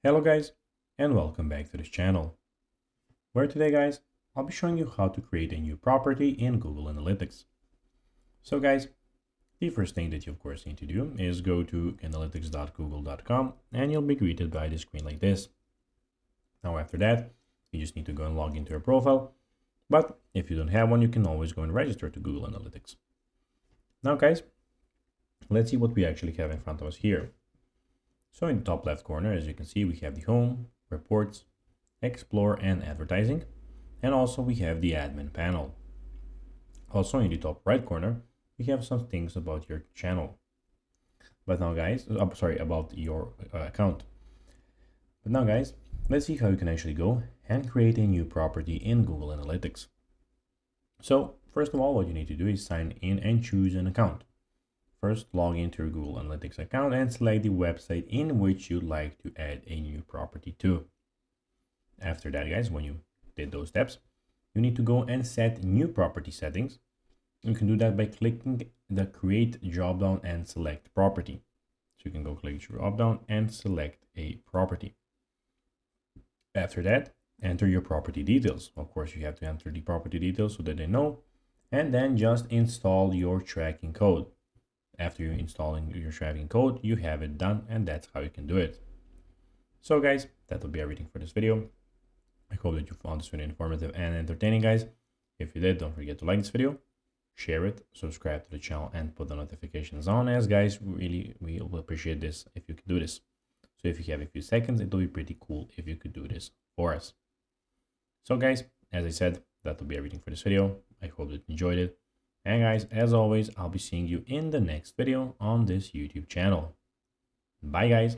Hello guys, and welcome back to this channel, where today guys, I'll be showing you how to create a new property in Google Analytics. So guys, the first thing that you of course need to do is go to analytics.google.com and you'll be greeted by the screen like this. Now after that, you just need to go and log into your profile, but if you don't have one, you can always go and register to Google Analytics. Now guys, let's see what we actually have in front of us here. So in the top left corner, as you can see, we have the home, reports, explore and advertising. And also we have the admin panel. Also in the top right corner, we have some things about your channel. But now guys, about your account. But now guys, let's see how you can actually go and create a new property in Google Analytics. So first of all, what you need to do is sign in and choose an account. First, log into your Google Analytics account and select the website in which you'd like to add a new property to. After that, guys, when you did those steps, you need to go and set new property settings. You can do that by clicking the Create dropdown and select Property. So you can go click dropdown and select a property. After that, enter your property details. Of course, you have to enter the property details so that they know, and then just install your tracking code. After you're installing your tracking code, you have it done, and that's how you can do it. So guys, that will be everything for this video. I hope that you found this video informative and entertaining, guys. If you did, don't forget to like this video, share it, subscribe to the channel, and put the notifications on, as guys, we will appreciate this if you could do this. So if you have a few seconds, it will be pretty cool if you could do this for us. So guys, as I said, that will be everything for this video. I hope that you enjoyed it. And guys, as always, I'll be seeing you in the next video on this YouTube channel. Bye guys.